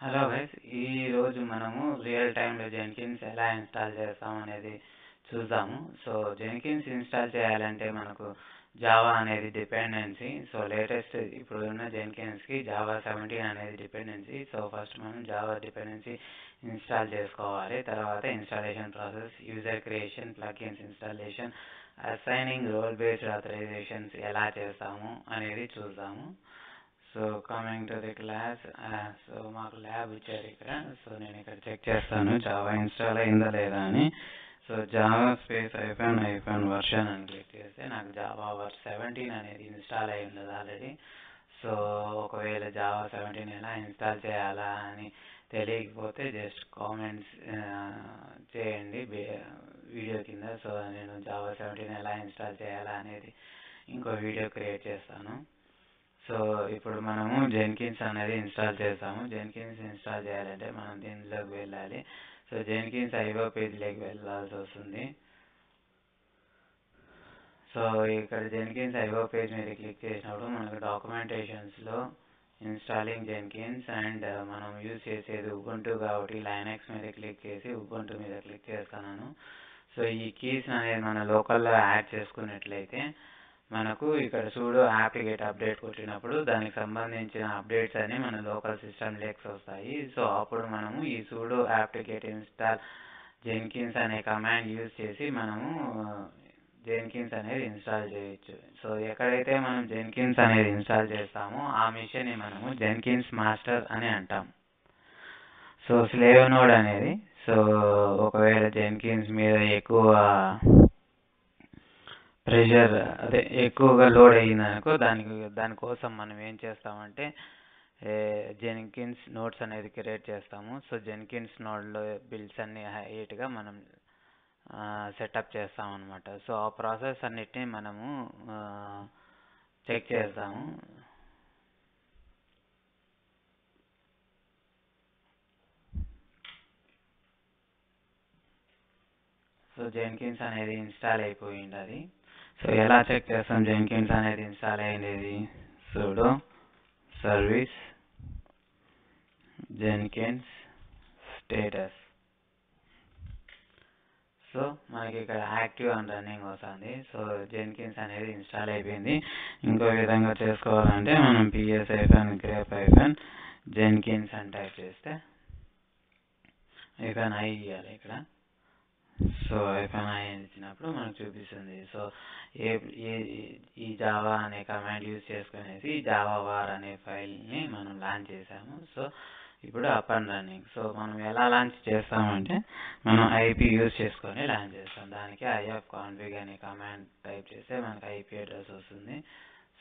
Hello guys, ఈరోజు మనము real టైంలో జెన్కిన్స్ ఎలా ఇన్స్టాల్ చేస్తాం అనేది చూద్దాము. సో జెన్కిన్స్ ఇన్స్టాల్ చేయాలంటే మనకు జావా అనేది డిపెండెన్సీ. సో లేటెస్ట్ ఇప్పుడు ఉన్న జెన్కిన్స్కి జావా 17 అనేది డిపెండెన్సీ. సో ఫస్ట్ మనం జావా డిపెండెన్సీ ఇన్స్టాల్ చేసుకోవాలి. తర్వాత installation process, user creation, plugins installation, assigning role based authorizations ఎలా చేస్తాము అనేది చూద్దాము. So coming to the class, so మాకు ల్యాబ్ ఇచ్చారు ఇక్కడ. సో నేను ఇక్కడ చెక్ చేస్తాను జావా ఇన్స్టాల్ అయిందా లేదా అని. So Java space hyphen version అని క్లిక్ చేస్తే నాకు జావా 17 అనేది ఇన్స్టాల్ అయి ఉండదు ఆల్రెడీ. సో ఒకవేళ జావా 17 ఎలా ఇన్స్టాల్ చేయాలా అని తెలియకపోతే జస్ట్ కామెంట్స్ చేయండి వీడియో కింద. సో నేను జావా 17 ఎలా ఇన్స్టాల్ చేయాలా అనేది ఇంకో వీడియో క్రియేట్ చేస్తాను. సో ఇప్పుడు మనము జెన్కిన్స్ అనేది ఇన్స్టాల్ చేస్తాము. జెన్కిన్స్ ఇన్స్టాల్ చేయాలంటే మనం దీనిలోకి వెళ్ళాలి. సో జెన్కిన్స్ ఐఓ పేజ్లోకి వెళ్ళాల్సి వస్తుంది. సో ఇక్కడ జెన్కిన్స్ ఐఓ పేజ్ మీద క్లిక్ చేసినప్పుడు మనకు డాక్యుమెంటేషన్స్లో ఇన్స్టాలింగ్ జెన్కిన్స్ అండ్ మనం యూజ్ చేసేది ఉబుంటు కాబట్టి లైనక్స్ మీద క్లిక్ చేసి ఉబుంటు మీద క్లిక్ చేస్తున్నాను. సో ఈ కీస్ అనేది మన లోకల్లో యాడ్ చేసుకున్నట్లయితే మనకు ఇక్కడ సూడో అప్లికేట్ అప్డేట్ కొట్టినప్పుడు దానికి సంబంధించిన అప్డేట్స్ అన్ని మన లోకల్ సిస్టమ్ లేక్స్ వస్తాయి. సో అప్పుడు మనము ఈ సూడో అప్లికేట్ ఇన్స్టాల్ జెన్కిన్స్ అనే కమాండ్ యూజ్ చేసి మనము జెన్కిన్స్ అనేది ఇన్స్టాల్ చేయొచ్చు. సో ఎక్కడైతే మనం జెన్కిన్స్ అనేది ఇన్స్టాల్ చేస్తామో ఆ మిషన్ని మనము జెన్కిన్స్ మాస్టర్ అని అంటాం. సో స్లేవ్ నోడ్ అనేది, సో ఒకవేళ జెన్కిన్స్ మీద ఎక్కువ ప్రెషర్ అదే ఎక్కువగా లోడ్ అయ్యిందనుకో దానికోసం మనం ఏం చేస్తామంటే జెన్కిన్స్ నోట్స్ అనేది క్రియేట్ చేస్తాము. సో జెన్కిన్స్ నోడ్లో బిల్డ్స్ అన్ని హైట్గా మనం సెటప్ చేస్తామన్నమాట. సో ఆ ప్రాసెస్ అన్నిటిని మనము చెక్ చేస్తాము. సో జెన్కిన్స్ అనేది ఇన్స్టాల్ అయిపోయింది అది. సో ఎలా చెక్ చేస్తాం జెన్కిన్స్ అనేది ఇన్స్టాల్ అయ్యేది? Sudo service Jenkins status. So మనకి ఇక్కడ యాక్టివ్ అండ్ రన్నింగ్ వస్తుంది. సో జెన్కిన్స్ అనేది ఇన్స్టాల్ అయిపోయింది. ఇంకో విధంగా చేసుకోవాలంటే మనం ps-grep జెన్కిన్స్ అని టైప్ చేస్తే -i ఇవ్వాలి ఇక్కడ. సో -i ఇచ్చినప్పుడు మనకు చూపిస్తుంది. సో ఈ జావా అనే కమాండ్ యూజ్ చేసుకునేసి జావా వార్ అనే ఫైల్ని మనం లాంచ్ చేసాము. సో ఇప్పుడు అప్ అండ్ రన్నింగ్. సో మనం ఎలా లాంచ్ చేస్తామంటే మనం ఐపీ యూజ్ చేసుకొని లాంచ్ చేస్తాం. దానికి ifconfig అనే కమాండ్ టైప్ చేస్తే మనకు ఐపీ అడ్రస్ వస్తుంది.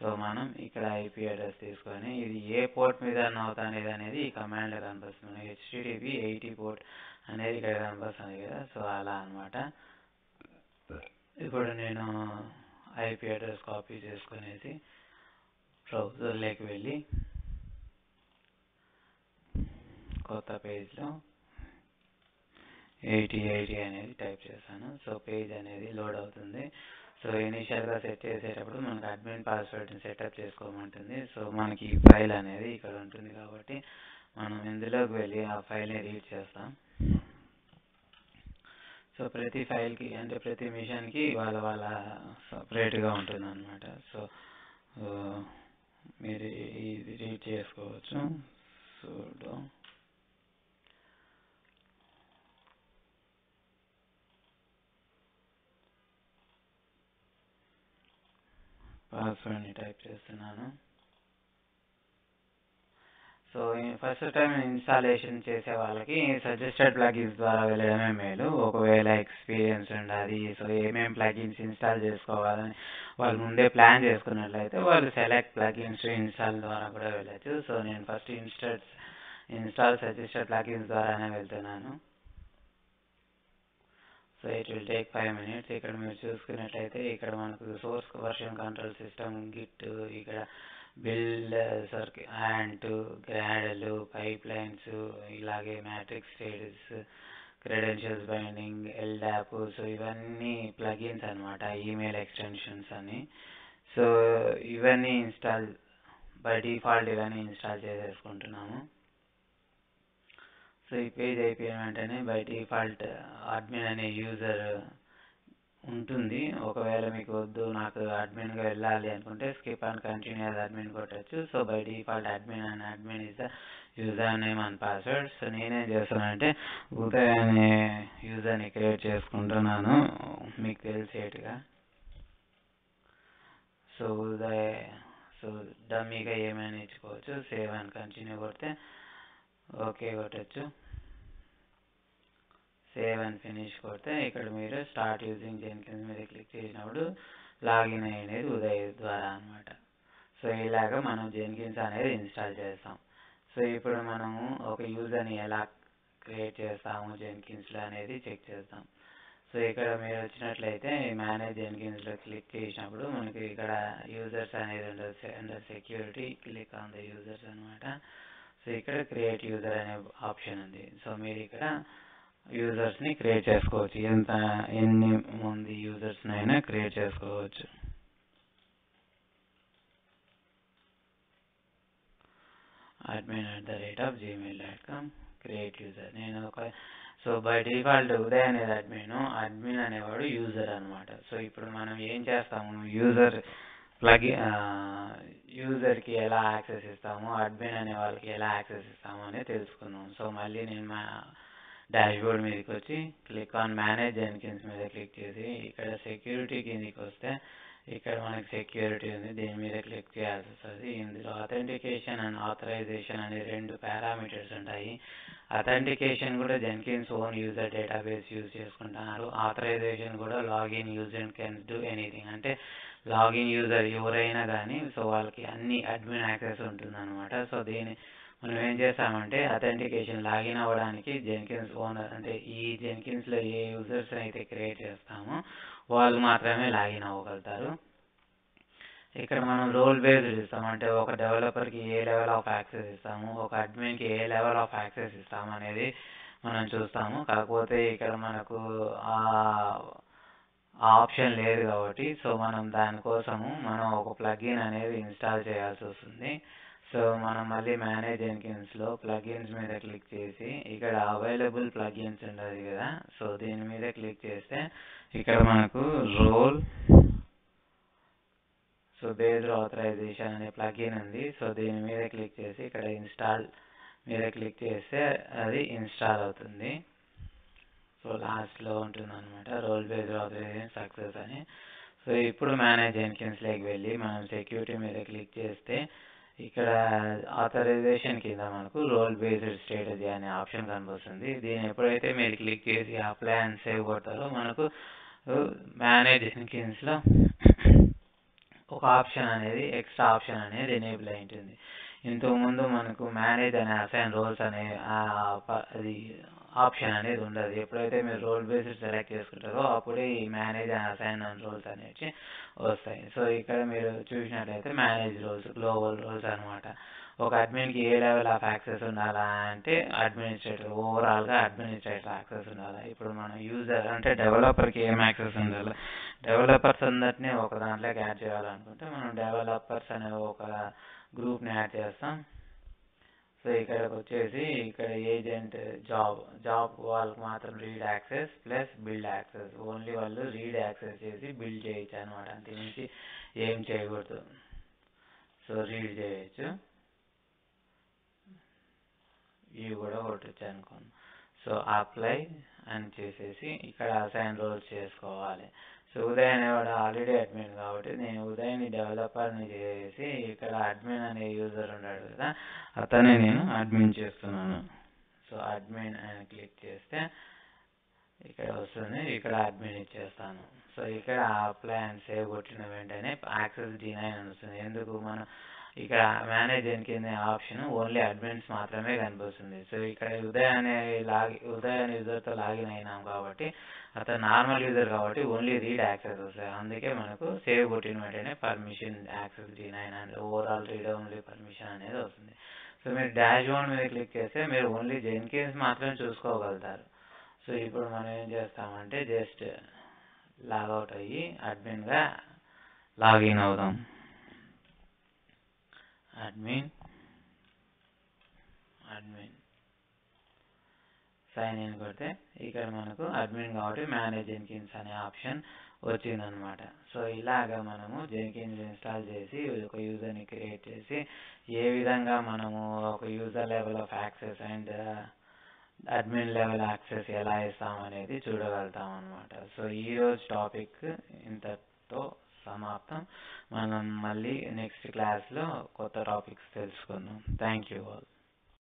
సో మనం ఇక్కడ ఐపీ అడ్రస్ తీసుకొని ఇది ఏ పోర్ట్ మీద రన్ అవుతుంది అనేది ఈ కమాండ్లో కనిపిస్తుంది. HTTP 80 పోర్ట్ అనేది ఇక్కడ కనిపిస్తుంది కదా. సో అలా అనమాట. ఇప్పుడు నేను ఐపీ అడ్రస్ కాపీ చేసుకునేసి బ్రౌజర్లోకి వెళ్ళి కొత్త పేజ్లో 8080 అనేది టైప్ చేశాను. సో పేజ్ అనేది లోడ్ అవుతుంది. సో ఇనిషియల్గా సెట్ చేసేటప్పుడు మనకు అడ్మిన్ పాస్వర్డ్ని సెటప్ చేసుకోమంటుంది. సో మనకి ఈ ఫైల్ అనేది ఇక్కడ ఉంటుంది కాబట్టి మనం ఇందులోకి వెళ్ళి ఆ ఫైల్ని రీడ్ చేస్తాం. సో ప్రతి ఫైల్కి అంటే ప్రతి మిషన్కి వాళ్ళ సపరేట్గా ఉంటుంది అనమాట. సో మీరు ఇది రీడ్ చేసుకోవచ్చు. సుడో పాస్వర్డ్ని టైప్ చేస్తున్నాను. సో ఫస్ట్ టైం ఇన్స్టాలేషన్ చేసే వాళ్ళకి సజెస్టెడ్ ప్లగిన్స్ ద్వారా వెళ్ళడమే మేలు. ఒకవేళ ఎక్స్పీరియన్స్ ఉండాలి, సో ఏమేమి ప్లగిన్స్ ఇన్స్టాల్ చేసుకోవాలని వాళ్ళు ముందే ప్లాన్ చేసుకున్నట్లయితే వాళ్ళు సెలెక్ట్ ప్లగిన్స్ ఇన్స్టాల్ ద్వారా కూడా వెళ్ళచ్చు. సో నేను ఫస్ట్ ఇన్స్టాల్ సజెస్టెడ్ ప్లగిన్స్ ద్వారానే వెళ్తున్నాను. So it will take 5 minutes. ఇక్కడ మీరు చూసుకున్నట్లయితే ఇక్కడ మనకు source version control system, git, ఇక్కడ build, ant, gradle, pipelines, ఇలాగే matrix status, credentials binding, LDAP. So ఇవన్నీ ప్లగిన్స్ అనమాట, ఈమెయిల్ ఎక్స్టెన్షన్స్ అని. సో ఇవన్నీ ఇన్స్టాల్ బై డిఫాల్ట్ ఇవన్నీ ఇన్స్టాల్ చేసేసుకుంటున్నాము. సో ఈ పేజ్ అయిపోయిన వెంటనే బై డిఫాల్ట్ అడ్మిన్ అనే యూజర్ ఉంటుంది. ఒకవేళ మీకు వద్దు, నాకు అడ్మిన్గా వెళ్ళాలి అనుకుంటే skip and continue as admin కొట్టచ్చు. So by default admin is the user name and password. So నేనేం చేస్తానంటే ఉదయ్ అనే యూజర్ని క్రియేట్ చేసుకుంటున్నాను మీకు తెలిసేట్టుగా. సో ఉదయ్, సో డమ్మీగా ఏమైనా ఇచ్చుకోవచ్చు. సేవ్ అండ్ కంటిన్యూ కొడితే ఓకే కొట్టచ్చు. సేవ్ అండ్ ఫినిష్ కొడితే ఇక్కడ మీరు స్టార్ట్ యూజింగ్ జెన్కిన్స్ మీద క్లిక్ చేసినప్పుడు లాగిన్ అయ్యేది ఉదయ్ ద్వారా అనమాట. సో ఇలాగ మనం జెన్కిన్స్ అనేది ఇన్స్టాల్ చేస్తాం. సో ఇప్పుడు మనము ఒక యూజర్ని ఎలా క్రియేట్ చేస్తాము జెన్కిన్స్లో అనేది చెక్ చేస్తాం. సో ఇక్కడ మీరు వచ్చినట్లయితే మేనేజ్ జెన్కిన్స్లో క్లిక్ చేసినప్పుడు మనకి ఇక్కడ యూజర్స్ అనేది ఉంటుంది. Under security click on the users అనమాట. సో ఇక్కడ క్రియేట్ యూజర్ అనే ఆప్షన్ ఉంది. సో మీరు ఇక్కడ యూజర్స్ని క్రియేట్ చేసుకోవచ్చు. ఎన్ని మంది యూజర్స్ని అయినా క్రియేట్ చేసుకోవచ్చు. admin@gmail.com create user. నేను సో బై డిఫాల్ట్ ఉదయ్ అనేది అడ్మిన్ అనేవాడు యూజర్ అనమాట. సో ఇప్పుడు మనం ఏం చేస్తాము, యూజర్కి ఎలా యాక్సెస్ ఇస్తాము, అడ్మిన్ అనే వాళ్ళకి ఎలా యాక్సెస్ ఇస్తాము అనేది తెలుసుకుందాం. సో మళ్ళీ నేను మా డాష్బోర్డ్ మీదకి వచ్చి క్లిక్ ఆన్ మేనేజ్ జెన్కిన్స్ మీద క్లిక్ చేసి ఇక్కడ సెక్యూరిటీ కిందకి వస్తే ఇక్కడ మనకి సెక్యూరిటీ ఉంది, దీని మీద క్లిక్ చేయాల్సి వస్తుంది. ఇందులో అథెంటికేషన్ అండ్ ఆథరైజేషన్ అనే 2 పారామీటర్స్ ఉంటాయి. అథెంటికేషన్ కూడా Jenkins own user database use చేసుకుంటున్నారు. ఆథరైజేషన్ కూడా login user can do anything, అంటే లాగిన్ యూజర్ ఎవరైనా కానీ సో వాళ్ళకి అన్ని అడ్మిన్ యాక్సెస్ ఉంటుంది అనమాట. సో మనం ఏం చేస్తామంటే అథెంటికేషన్ లాగిన్ అవ్వడానికి జెన్కిన్స్ ఓనర్, అంటే ఈ జెన్కిన్స్లో ఏ యూజర్స్ అయితే క్రియేట్ చేస్తామో వాళ్ళు మాత్రమే లాగిన్ అవ్వగలుగుతారు. ఇక్కడ మనం రోల్ బేస్డ్ ఇస్తాము, అంటే ఒక డెవలపర్కి ఏ లెవెల్ ఆఫ్ యాక్సెస్ ఇస్తాము, ఒక అడ్మిన్కి ఏ లెవెల్ ఆఫ్ యాక్సెస్ ఇస్తాము అనేది మనం చూస్తాము. కాకపోతే ఇక్కడ మనకు ఆ ఆప్షన్ లేదు కాబట్టి సో మనం దానికోసము ఒక ప్లగిన్ అనేది ఇన్స్టాల్ చేయాల్సి వస్తుంది. సో మనం మళ్ళీ మేనేజ్ జెన్కిన్స్లో ప్లగిన్స్ మీద క్లిక్ చేసి ఇక్కడ అవైలబుల్ ప్లగిన్స్ ఉంటుంది కదా, సో దీని మీద క్లిక్ చేస్తే ఇక్కడ మనకు రోల్ సో బేస్డ్ ఆథరైజేషన్ అనే ప్లగిన్ ఉంది. సో దీని మీద క్లిక్ చేసి ఇక్కడ ఇన్స్టాల్ మీద క్లిక్ చేస్తే అది ఇన్స్టాల్ అవుతుంది. సో లాస్ట్లో ఉంటుంది అనమాట రోల్ బేస్డ్ ఆథరైజేషన్ సక్సెస్ అని. సో ఇప్పుడు మేనేజ్ జెన్కిన్స్లోకి వెళ్ళి మనం సెక్యూరిటీ మీద క్లిక్ చేస్తే ఇక్కడ ఆథరైజేషన్ కింద మనకు రోల్ బేస్డ్ స్ట్రాటజీ అనే ఆప్షన్ కనిపిస్తుంది. దీన్ని ఎప్పుడైతే మీరు క్లిక్ చేసి అప్లై అండ్ సేవ్ కొడతారో మనకు మేనేజ్ జెన్కిన్స్లో ఒక ఆప్షన్ అనేది ఎక్స్ట్రా ఆప్షన్ అనేది ఎనేబుల్ అయి ఉంటుంది. ఇంతకుముందు మనకు మేనేజ్ అనే అసైన్ రోల్స్ అనే అది ఆప్షన్ అనేది ఉండదు. ఎప్పుడైతే మీరు రోల్ బేస్డ్ సెలెక్ట్ చేసుకుంటారో అప్పుడే ఈ మేనేజ్ అండ్ అసైన్ రోల్స్ అనేవి వస్తాయి. సో ఇక్కడ మీరు చూసినట్లయితే మేనేజ్ రోల్స్ గ్లోబల్ రోల్స్ అనమాట. ఒక అడ్మిన్కి ఏ లెవెల్ ఆఫ్ యాక్సెస్ ఉండాలా అంటే అడ్మినిస్ట్రేటర్, ఓవరాల్గా అడ్మినిస్ట్రేటర్ యాక్సెస్ ఉండాలి. ఇప్పుడు మనం యూజర్ అంటే డెవలపర్కి ఏం యాక్సెస్ ఉండాలి, డెవలపర్స్ అందరినీ ఒక దాంట్లోకి యాడ్ చేయాలనుకుంటే మనం డెవలపర్స్ అనే ఒక గ్రూప్ని యాడ్ చేస్తాం. సో ఇక్కడికి వచ్చేసి ఇక్కడ ఏజెంట్ జాబ్ వాళ్ళకి మాత్రం read access plus build access, only వాళ్ళు రీడ్ యాక్సెస్ చేసి బిల్డ్ చేయొచ్చు అనమాట, అంతే నుంచి ఏం చేయకూడదు. సో రీడ్ చేయొచ్చు, ఇవి కూడా కొట్టచ్చు అనుకోండి. సో అప్లై అని చేసేసి ఇక్కడ అసైన్ రోల్స్ చేసుకోవాలి. సో ఉదయ్ అనేవాడు ఆల్రెడీ అడ్మిన్ కాబట్టి నేను ఉదయ్ని డెవలపర్ని చేసి ఇక్కడ అడ్మిన్ అనే యూజర్ ఉన్నాడు కదా అతనే నేను అడ్మిన్ చేస్తున్నాను. సో అడ్మిన్ అని క్లిక్ చేస్తే ఇక్కడ వస్తుంది, ఇక్కడ అడ్మిన్ ఇచ్చేస్తాను. సో ఇక్కడ అప్లై అండ్ సేవ్ కొట్టిన వెంటనే యాక్సెస్ డినైన్ అని వస్తుంది. ఎందుకు మనం ఇక్కడ మేనేజ్ కింద ఆప్షన్ ఓన్లీ అడ్మిన్స్ మాత్రమే కనిపిస్తుంది. సో ఇక్కడ ఉదయ్ అనే యూజర్తో లాగిన్ అయినాం కాబట్టి అతను నార్మల్ యూజర్ కాబట్టి ఓన్లీ రీడ్ యాక్సెస్ వస్తాయి. అందుకే మనకు సేవ్ కొట్టిన వెంటనే permission access denied and overall read only permission అనేది వస్తుంది. సో మీరు డాష్బోర్డ్ మీద క్లిక్ చేస్తే మీరు ఓన్లీ జెన్కిన్స్ మాత్రమే చూసుకోగలుగుతారు. సో ఇప్పుడు మనం ఏం చేస్తామంటే జస్ట్ లాగౌట్ అయ్యి అడ్మిన్గా లాగిన్ అవుదాం. అడ్మిన్ సైన్ ఇన్ కొడితే ఇక్కడ మనకు అడ్మిన్ కాబట్టి మేనేజ్ జెన్కిన్స్ అనే ఆప్షన్ వచ్చిందనమాట. సో ఇలాగా మనము జెన్కిన్స్ ఇన్స్టాల్ చేసి ఒక యూజర్ని క్రియేట్ చేసి ఏ విధంగా మనము ఒక user level of access and admin level access ఎలా ఇస్తామనేది చూడగలుగుతాం అనమాట. సో ఈరోజు టాపిక్ ఇంతతో సమాప్తం. మనం మళ్ళీ నెక్స్ట్ క్లాస్లో కొత్త టాపిక్స్ తెలుసుకుందాం. Thank you all.